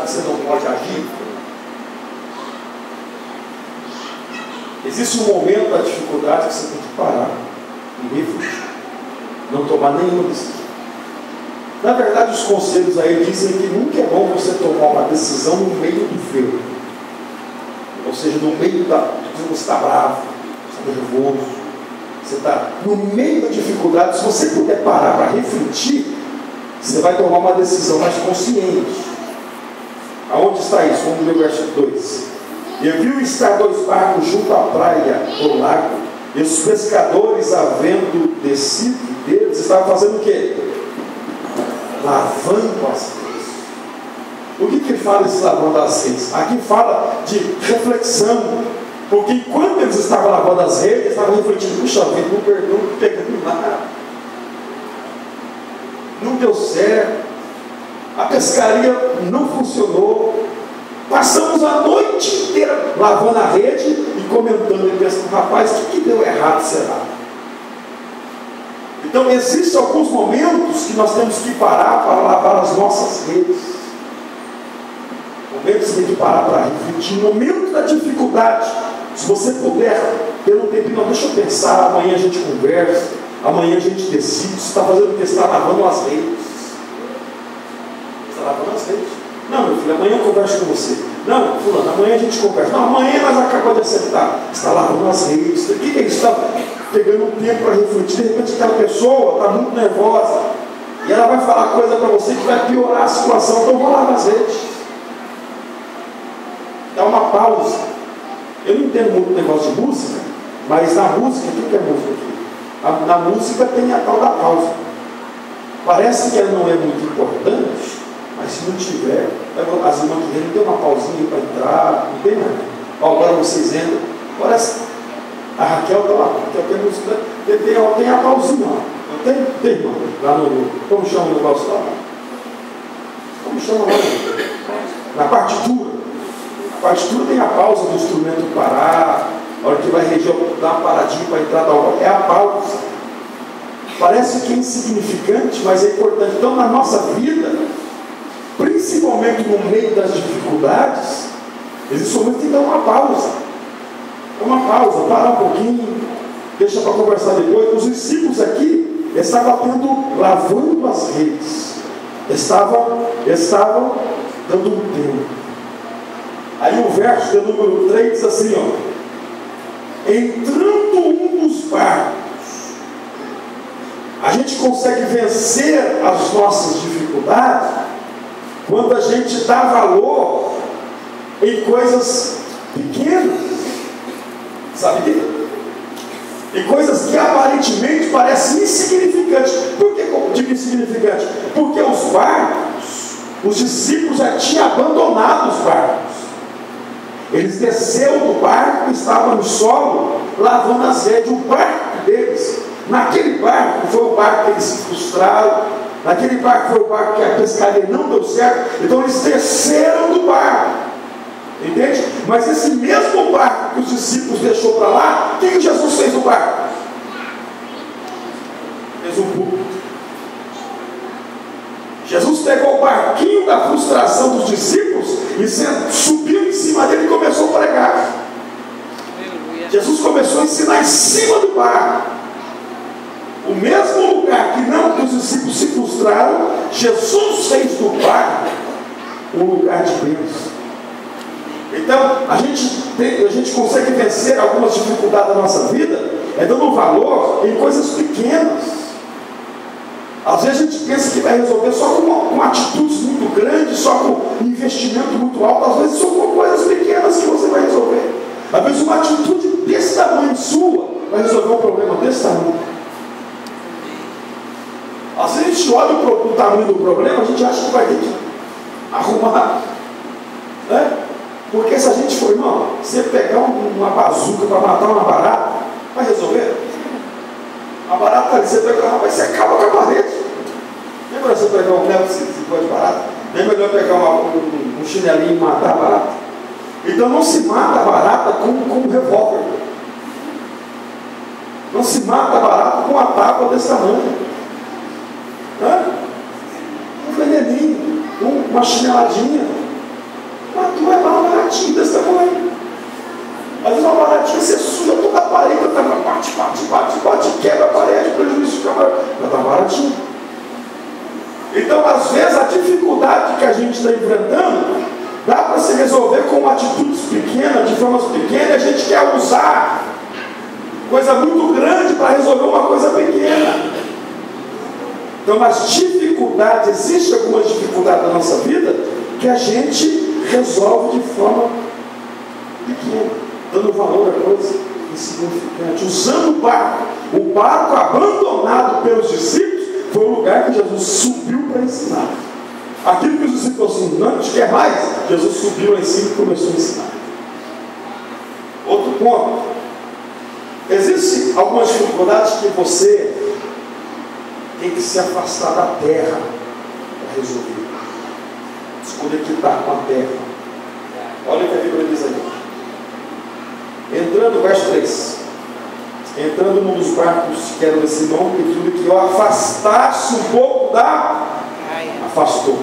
você não pode agir. Existe um momento da dificuldade que você tem que parar e refletir, não tomar nenhuma decisão. Na verdade, os conselhos aí dizem que nunca é bom você tomar uma decisão no meio do frio, ou seja, no meio da... Você está bravo, você está nervoso, você está no meio da dificuldade. Se você puder parar para refletir, você vai tomar uma decisão mais consciente. Aonde está isso? Vamos ler o versículo 2. E viu estar 2 barcos junto à praia do lago, e os pescadores, havendo descido deles, estavam fazendo o quê? Lavando as redes. O que fala esse lavando as redes? Aqui fala de reflexão, porque enquanto eles estavam lavando as redes, estavam refletindo: puxa vida, não perdoa, não pegando nada, não deu certo, a pescaria não funcionou, passamos a noite inteira lavando a rede e comentando e pensando: rapaz, o que deu errado será? Então existem alguns momentos que nós temos que parar para lavar as nossas redes, momentos que tem que parar para refletir, momento da dificuldade. Se você puder ter um tempinho, não, deixa eu pensar, amanhã a gente conversa, amanhã a gente decide. Você está fazendo o que? Você está lavando as redes. Você está lavando as redes. Não, meu filho, amanhã eu converso com você. Não, fulano, amanhã a gente conversa. Não, amanhã nós acabamos de acertar. Você está lavando as redes. O que é isso? Está pegando um tempo para refletir. De repente aquela pessoa está muito nervosa e ela vai falar coisa para você que vai piorar a situação. Então vou lavar as redes. Dá uma pausa. Eu não entendo muito o negócio de música, mas na música, o que é música aqui? Na música tem a tal da pausa. Parece que ela não é muito importante, mas se não tiver, as irmãs que vêm, tem uma pausinha para entrar, não tem nada. Agora vocês entram, parece. A Raquel está lá, a Raquel tem música, tem a pausinha lá. Não tem? Tem, irmão. Lá no. Como chama o negócio lá? Como chama lá? Na partitura. A partitura tem a pausa do instrumento parar, a hora que vai reger, dar uma paradinha para entrar da hora. É a pausa. Parece que é insignificante, mas é importante. Então, na nossa vida, principalmente no meio das dificuldades, existe um momento que dá uma pausa. Uma pausa, parar um pouquinho, deixa para conversar depois. Os discípulos aqui estavam lavando as redes, estavam dando um tempo. Aí o verso de número 3 diz assim, ó: entrando um dos barcos, a gente consegue vencer as nossas dificuldades quando a gente dá valor em coisas pequenas, sabe? Em coisas que aparentemente parecem insignificantes. Por que eu digo insignificante? Porque os barcos, os discípulos já tinham abandonado os barcos. Eles desceram do barco, estavam no solo, lavando as redes. O barco deles, naquele barco foi o barco que eles se frustraram, naquele barco foi o barco que a pescaria não deu certo. Então eles desceram do barco, entende? Mas esse mesmo barco que os discípulos deixou para lá, o que Jesus fez no barco? Fez um púlpito. Jesus pegou o barquinho da frustração dos discípulos e subiu em cima dele e começou a pregar. Jesus começou a ensinar em cima do barco. O mesmo lugar que os discípulos se frustraram, Jesus fez do barco um lugar de bênção. Então, a gente consegue vencer algumas dificuldades da nossa vida dando valor em coisas pequenas. Às vezes a gente pensa que vai resolver só com atitudes muito grandes, só com investimento muito alto. Às vezes são com coisas pequenas que você vai resolver. Às vezes uma atitude desse tamanho sua vai resolver um problema desse tamanho. Às vezes a gente olha o tamanho do problema, a gente acha que vai ter que arrumar, né? Porque se a gente for, irmão, você pegar uma bazuca para matar uma barata, vai resolver? A barata ali, você pega, rapaz, você acaba com a parede. Lembra você pegar um neto se for de barata? Nem é melhor pegar um chinelinho e matar a barata. Então não se mata a barata com um revólver. Não se mata a barata com uma tábua desse tamanho. Um veneninho, uma chineladinha. baratinha desse tamanho. Às vezes uma baratinha você suja toda a parede, bate, quebra a parede, prejuízo fica maior. Ela está baratinha. Então, às vezes, a dificuldade que a gente está enfrentando dá para se resolver com atitudes pequenas, de formas pequenas, e a gente quer usar coisa muito grande para resolver uma coisa pequena. Então, as dificuldades, existem algumas dificuldades na nossa vida que a gente resolve de forma pequena, dando valor a coisa insignificante, usando o barco. O barco abandonado pelos discípulos foi o lugar que Jesus subiu para ensinar. Aquilo que os discípulos falaram assim, não, a gente quer mais. Jesus subiu lá em cima e começou a ensinar. Outro ponto. Existem algumas dificuldades que você tem que se afastar da terra para resolver. Desconectar com a terra. Olha o que a Bíblia diz aí. Entrando, verso 3. Entrando num dos barcos que era de Simão, pediu que eu afastasse um pouco da... Afastou.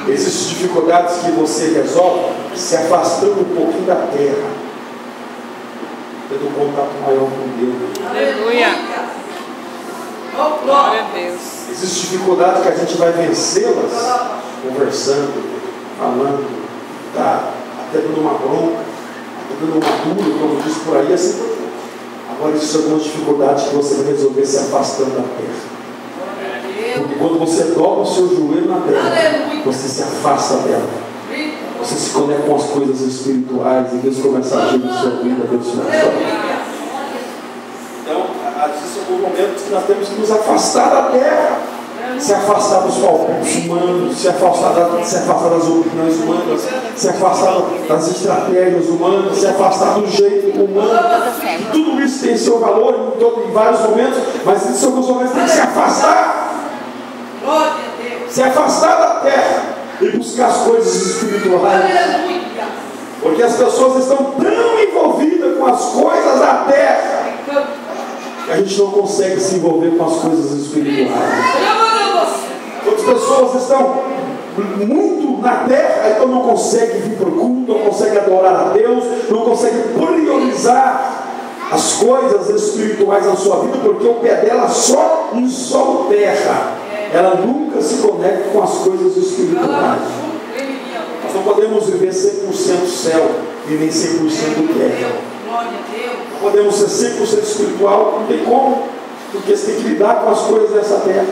Existem dificuldades que você resolve se afastando um pouquinho da terra, tendo um contato maior com Deus. Aleluia! Glória a Deus. Existem dificuldades que a gente vai vencê-las conversando, falando, tá? Até dando uma bronca, até dando uma dura, como diz por aí, assim por diante. Agora, existem algumas dificuldades que você vai resolver se afastando da terra. Porque quando você dobra o seu joelho na terra, você se afasta dela. Você se conecta com as coisas espirituais e Deus começa a agir na sua vida, abençoar a sua vida. Então, existem alguns momentos que nós temos que nos afastar da terra, se afastar dos palpites humanos, se afastar das opiniões humanas, se afastar das estratégias humanas, se afastar do jeito humano. Tudo isso tem seu valor em vários momentos, mas em alguns momentos tem que se afastar. Se afastar da terra e buscar as coisas espirituais. Porque as pessoas estão tão envolvidas com as coisas da terra que a gente não consegue se envolver com as coisas espirituais. Outras pessoas estão muito na terra, então não conseguem vir para o culto, não conseguem adorar a Deus, não conseguem priorizar as coisas espirituais na sua vida, porque o pé dela só em solo terra. Ela nunca se conecta com as coisas espirituais. Nós não podemos viver 100% céu e nem 100% terra. Não podemos ser 100% espiritual, não tem como, porque você tem que lidar com as coisas dessa terra.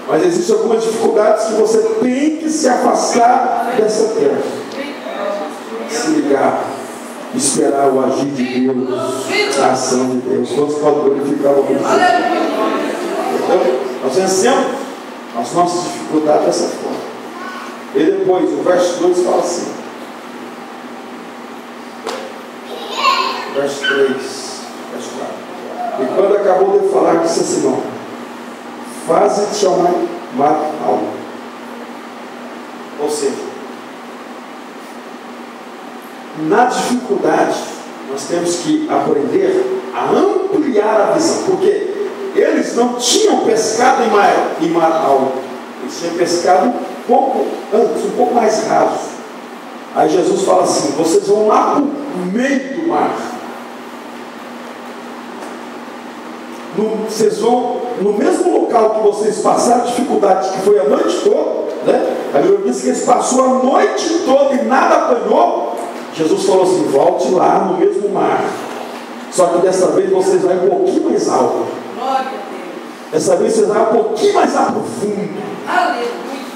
Mas existem algumas dificuldades que você tem que se afastar dessa terra. Se ligar, esperar o agir de Deus, a ação de Deus. Quantos podem glorificar o Deus? Então, nós vencemos as nossas dificuldades dessa forma. E depois, o verso 2 fala assim. Verso 3, verso 4. E quando acabou de falar, disse assim: Simão, faze-te ao mar alto. Ou seja, na dificuldade, nós temos que aprender a ampliar a visão, porque eles não tinham pescado em mar alto, eles tinham pescado um pouco antes, um pouco mais raso. Aí Jesus fala assim: vocês vão lá para o meio do mar. Vocês vão no mesmo local que vocês passaram dificuldade, que foi a noite toda, né? A Bíblia diz que eles passaram a noite toda e nada apanhou. Jesus falou assim: volte lá no mesmo mar, só que dessa vez vocês vão um pouquinho mais alto. Dessa vez vocês vão um pouquinho mais a profundo.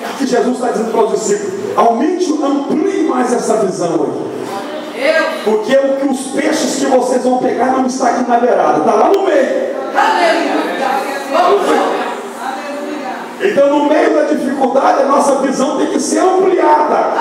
O que Jesus está dizendo para os discípulos: aumente, amplie mais essa visão aí. Porque os peixes que vocês vão pegar não está aqui na beirada, está lá no meio. Então, no meio da dificuldade, a nossa visão tem que ser ampliada.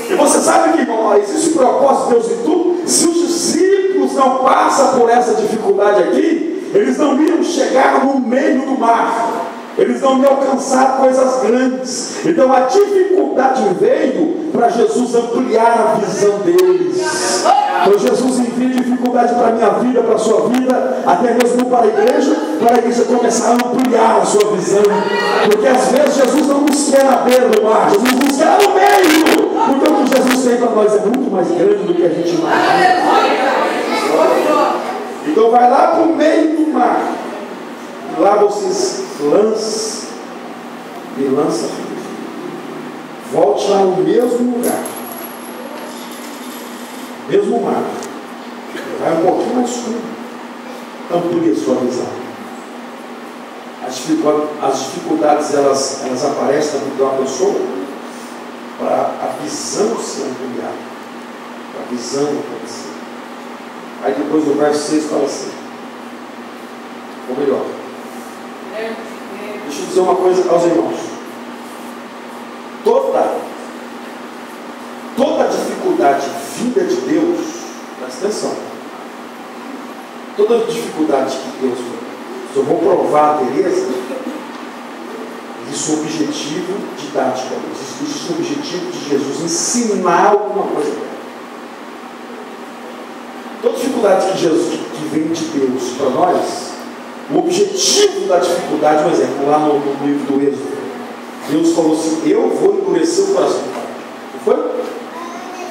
E você sabe que, irmão, existe propósito de Deus em tudo. Se os discípulos não passam por essa dificuldade aqui, eles não iam chegar no meio do mar. Eles não iam alcançar coisas grandes. Então a dificuldade veio para Jesus ampliar a visão deles. Então Jesus envia dificuldade para a minha vida, para a sua vida, até mesmo para a igreja começar a ampliar a sua visão. Porque às vezes Jesus não nos quer quer na beira do mar, Jesus nos quer no meio. Porque o que Jesus tem para nós é muito mais grande do que a gente imagina. Então vai lá para o meio do mar. E lá vocês lançam. Volte lá no mesmo lugar. Mesmo mar. Vai um pouquinho mais fundo. Amplie a sua visão. As dificuldades elas aparecem na vida de uma pessoa para a visão ser ampliada, para a visão acontecer. Aí depois o verso 6 fala assim, ou melhor, deixa eu dizer uma coisa aos irmãos. Toda dificuldade vinda de Deus, presta atenção, toda dificuldade que Deus se eu vou provar a Tereza, existe um objetivo didático, existe um objetivo de Jesus ensinar alguma coisa. Toda dificuldade que vem de Deus para nós, o objetivo da dificuldade, um exemplo, lá no livro do Êxodo, Deus falou assim: eu vou endurecer o coração. Não foi?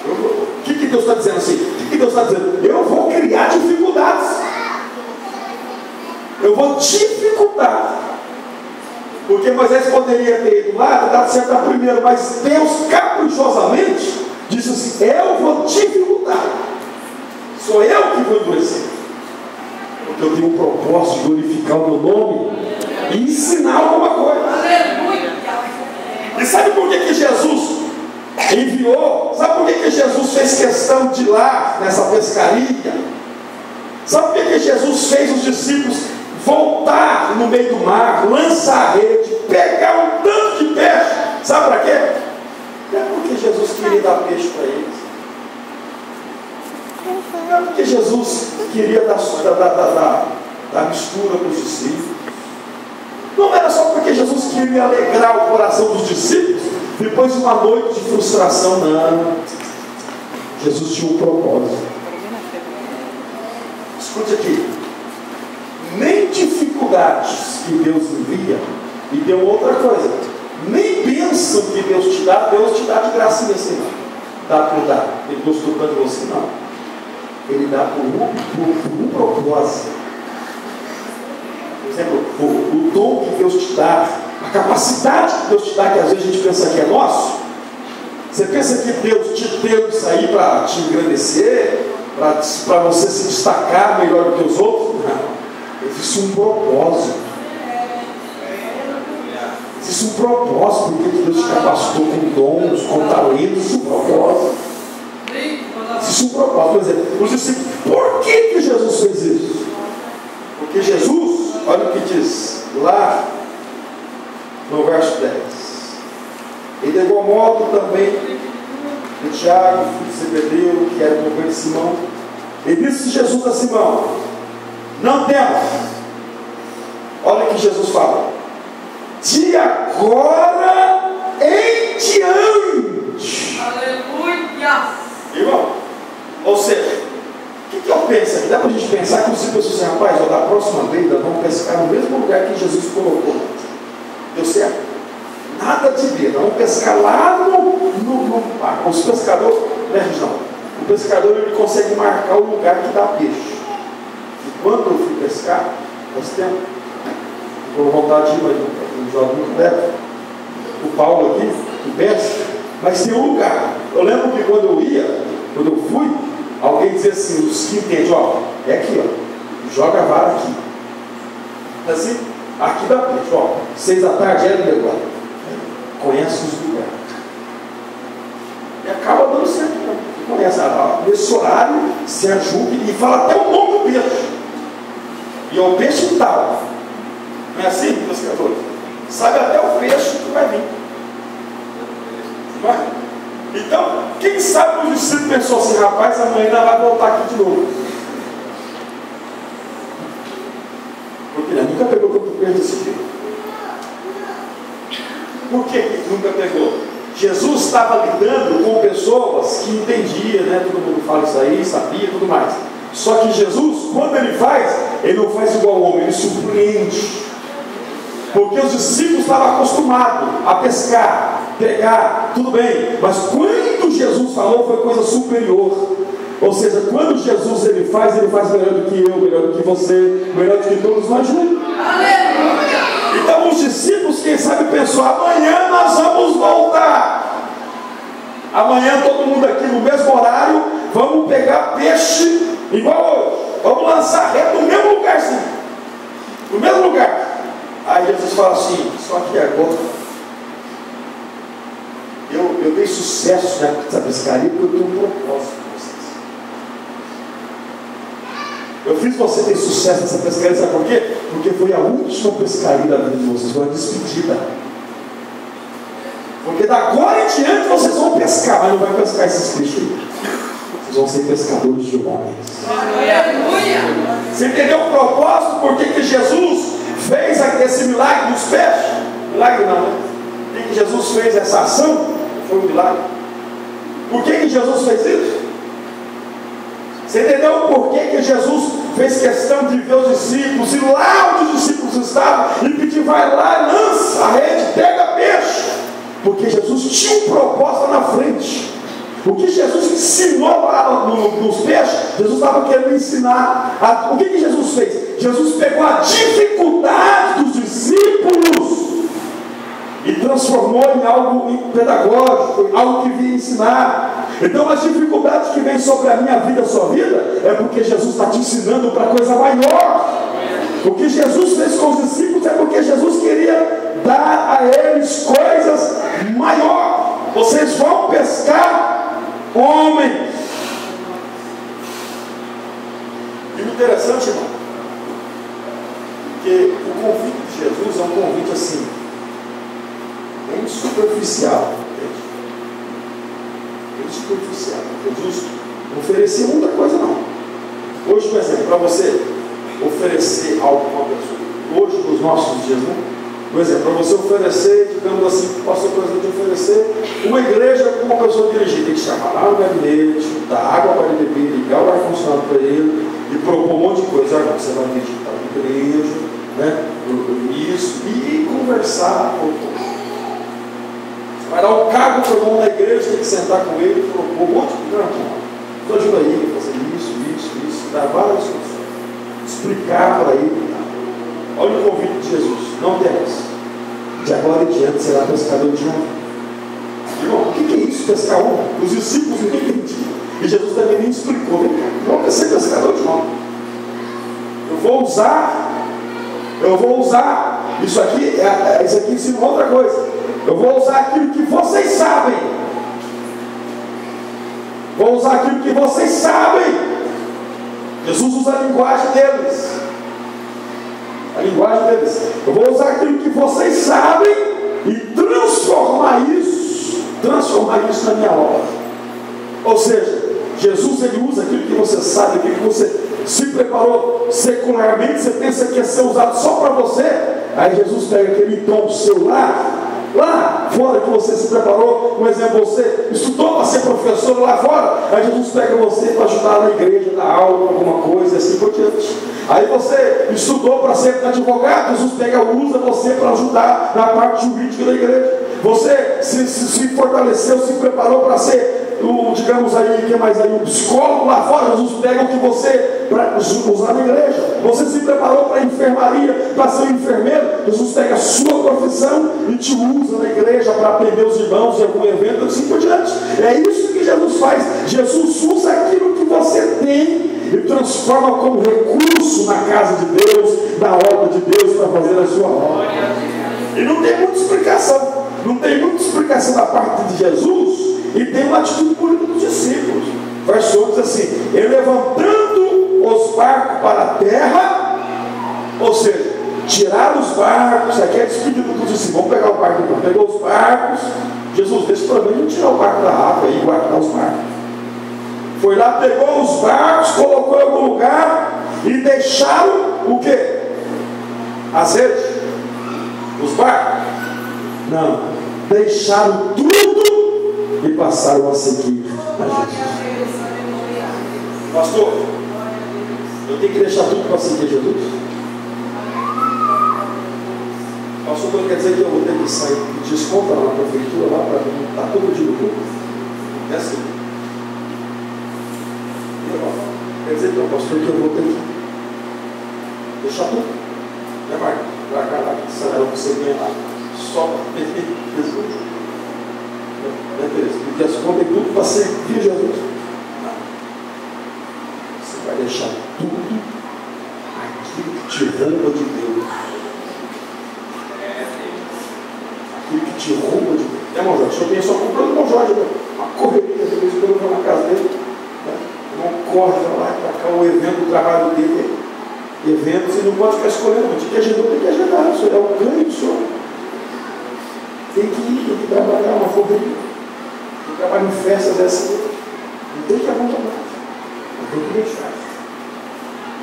O que Deus está dizendo assim? O que Deus está dizendo? Eu vou criar dificuldades. Eu vou dificultar. Porque Moisés poderia ter ido lá, dado certo a primeiro, mas Deus caprichosamente disse assim: eu vou dificultar. Sou eu que vou endurecer. Porque eu tenho um propósito de glorificar o meu nome e ensinar alguma coisa. E sabe por que Jesus enviou? Sabe por que Jesus fez questão de ir lá nessa pescaria? Sabe por que Jesus fez os discípulos voltar no meio do mar, lançar a rede, pegar um tanto de peixe? Sabe para quê? Não é porque Jesus queria dar peixe para eles. Não é porque Jesus queria dar mistura para os discípulos. Não era só porque Jesus queria alegrar o coração dos discípulos depois de uma noite de frustração. Não. Jesus tinha um propósito. Escute aqui. Nem dificuldades que Deus envia, e deu outra coisa, nem bênção que Deus te dá de graça nesse não. Dá por dar. Ele gostou tanto de você, não. Ele dá por um propósito. Por exemplo, o dom que Deus te dá, a capacidade que Deus te dá, que às vezes a gente pensa que é nosso. Você pensa que Deus te deu isso aí para te engrandecer, para você se destacar melhor do que os outros? Não. Existe um propósito. Existe um propósito porque Deus te capacitou com dons, com talentos. Existe um propósito. Existe um propósito. Por exemplo, os discípulos, por que Jesus fez isso? Porque Jesus, olha o que diz lá no verso 10. E de igual modo também de Tiago, filho de Zebedeu, que era o companheiro de Simão, e disse Jesus a Simão: não temas. Olha o que Jesus fala: de agora em diante. Aleluia. Irmão, ou seja, o que eu penso aqui? Dá para a gente pensar que os discípulos assim: rapaz, da próxima vez nós vamos pescar no mesmo lugar que Jesus colocou. Deu certo? Nada de ver, nós vamos pescar lá no mar. Os pescadores, né, Reginaldo? O pescador ele consegue marcar o lugar que dá peixe. E quando eu fui pescar, nós temos, vou voltar de ir, mas não jogo muito leve. O Paulo aqui, que pesca, mas tem um lugar. Eu lembro que quando eu fui, alguém dizia assim, os que entendem, ó, é aqui, ó, joga a vara aqui. Assim, aqui dá peixe, ó, 6 da tarde é ali agora. Conhece os lugares. E acaba dando certo, não. Conhece, nesse horário, se ajuda e fala até o nome do peixe. E é o peixe tal. Não é assim, pescador? Sabe até o peixe que vai vir. Não é? Então, quem sabe o discípulo pensou assim: rapaz, amanhã ainda vai voltar aqui de novo. Porque ele nunca pegou tanto peixe desse tipo. Por que nunca pegou? Jesus estava lidando com pessoas que entendiam, né? Todo mundo fala isso aí, sabia, tudo mais. Só que Jesus, quando ele não faz igual ao homem, ele surpreende. Porque os discípulos estavam acostumados a pescar, pegar, tudo bem. Mas quando Jesus falou, foi coisa superior. Ou seja, quando Jesus ele faz melhor do que eu, melhor do que você, melhor do que todos nós juntos. Então os discípulos, quem sabe, pensou: amanhã nós vamos voltar. Amanhã todo mundo aqui no mesmo horário, vamos pegar peixe igual hoje. Vamos lançar rede no mesmo lugar, sim. No mesmo lugar. Aí Jesus fala assim: só que agora eu dei sucesso nessa pescaria porque eu tenho um propósito com vocês. Eu fiz você ter sucesso nessa pescaria, sabe por quê? Porque foi a última pescaria da vida de vocês, foi a despedida. Porque da agora em diante vocês vão pescar, mas não vai pescar esses peixes aí. Vocês vão ser pescadores de homens. Você entendeu o propósito? Por que Jesus fez esse milagre dos peixes? Milagre não, né? Por que Jesus fez essa ação? Foi um milagre. Por que Jesus fez isso? Você entendeu por que Jesus fez questão de ver os discípulos, e lá onde os discípulos estavam, e pedir: vai lá, lança a rede, pega peixe? Porque Jesus tinha um propósito na frente. O que Jesus ensinou lá nos peixes, Jesus estava querendo ensinar. O que Jesus fez? Jesus pegou a dificuldade dos discípulos e transformou em algo pedagógico, em algo que vinha ensinar. Então as dificuldades que vêm sobre a minha vida, a sua vida, é porque Jesus está te ensinando para coisa maior. O que Jesus fez com os discípulos é porque Jesus queria dar a eles coisas maiores. Vocês vão pescar homens. E o interessante, irmão, que o convite de Jesus é um convite assim, bem superficial. Bem superficial. Jesus não oferecia muita coisa, não. Hoje, por exemplo, para você oferecer algo para uma pessoa, hoje nos nossos dias, né? Por exemplo, para você oferecer, digamos assim, posso ser coisa de oferecer uma igreja com uma pessoa dirigida, tem que chamar lá no gabinete, dar água para ele beber, ligar o ar-condicionado para ele e propor um monte de coisa. Olha, você vai visitar uma igreja, né? Isso, e conversar com você. Vai dar um cargo para o irmão da igreja, tem que sentar com ele e propor um monte de coisa. Não, ajuda ele a fazer isso, dar várias coisas, explicar para ele. Olha o convite de Jesus: não temas, de agora em diante será pescador de homem. Irmão, o que é isso, pescar homem? Os discípulos não entendiam, e Jesus também nem explicou. Vamos ser pescador de homem. Eu vou usar isso aqui, isso aqui ensina outra coisa. Eu vou usar aquilo que vocês sabem. Vou usar aquilo que vocês sabem. Jesus usa a linguagem deles. A linguagem deles. Eu vou usar aquilo que vocês sabem e transformar isso na minha obra. Ou seja, Jesus ele usa aquilo que você sabe, aquilo que você se preparou secularmente, você pensa que ia ser usado só para você. Aí Jesus pega aquele tom seu lá fora que você se preparou. Por exemplo, você estudou para ser professor lá fora, aí Jesus pega você para ajudar na igreja, na aula, alguma coisa assim por diante. Aí você estudou para ser advogado, Jesus usa você para ajudar na parte jurídica da igreja. Você se fortaleceu, se preparou para ser digamos aí, que mais aí, um psicólogo lá fora. Jesus pega o que você para usar na igreja. Você se preparou para a enfermaria, para ser um enfermeiro, Jesus pega a sua profissão e te usa na igreja para atender os irmãos em algum evento, assim por diante. É isso que Jesus faz. Jesus usa aquilo que você tem e transforma como recurso na casa de Deus, na obra de Deus, para fazer a sua obra. E não tem muita explicação. Não tem muita explicação da parte de Jesus. E tem uma atitude política dos discípulos. Verso 8 diz assim: ele levantando os barcos para a terra, ou seja, tiraram os barcos. Aqui é despedido dos discípulos. Vamos pegar o barco então. Pegou os barcos. Jesus disse para mim: tirar o barco da água e guardar os barcos. Foi lá, pegou os barcos, colocou em algum lugar e deixaram o quê? As redes? Os barcos? Não, deixaram tudo e passaram a seguir a Jesus. Pastor, eu tenho que deixar tudo para seguir Jesus? Pastor, não quer dizer que eu vou ter que sair de desconto lá na prefeitura, lá para estar todo dia no culto? É assim. Quer dizer, então, pastor, que eu vou ter que deixar tudo. Né, Marcos? Largar lá que salário você ganha lá. Só para perder Jesus. Né, Teresa? Porque as contas tem tudo para servir Jesus. Não. Você vai deixar tudo aquilo que te rouba de Deus. Aquilo que te rouba de Deus. Né, irmão Jorge? O senhor tem só comprando o irmão Jorge, né? Uma correria, de vez em quando eu vou na casa dele. Né? Não corre para lá e para cá, o evento, o trabalho dele. Eventos, você não pode ficar escolhendo, tem que agendar, tem que agendar, isso é o ganho do senhor. Tem que ir, tem que trabalhar uma correria. Tem que trabalhar em festas dessa. Não tem que abandonar, não tem que deixar.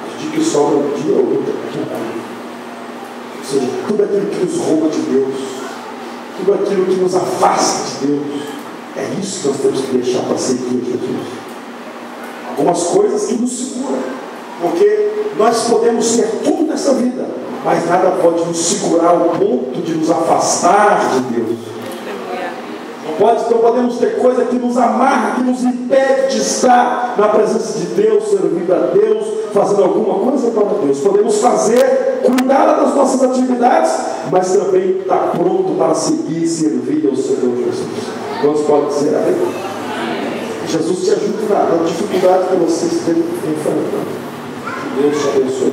Mas de que sobra um dia ou outro para agendar. Ou seja, tudo aquilo que nos rouba de Deus, tudo aquilo que nos afasta de Deus, é isso que nós temos que deixar para seguir Jesus. Algumas coisas que nos seguram. Porque nós podemos ter tudo nessa vida, mas nada pode nos segurar ao ponto de nos afastar de Deus. Não podemos ter coisa que nos amarra, que nos impede de estar na presença de Deus, servindo a Deus, fazendo alguma coisa para Deus. Podemos fazer, cuidar das nossas atividades, mas também estar pronto para seguir e servir ao Senhor Jesus. Quantos podem dizer amém? Jesus te ajuda na dificuldade que você esteja enfrentando. Deus te abençoe.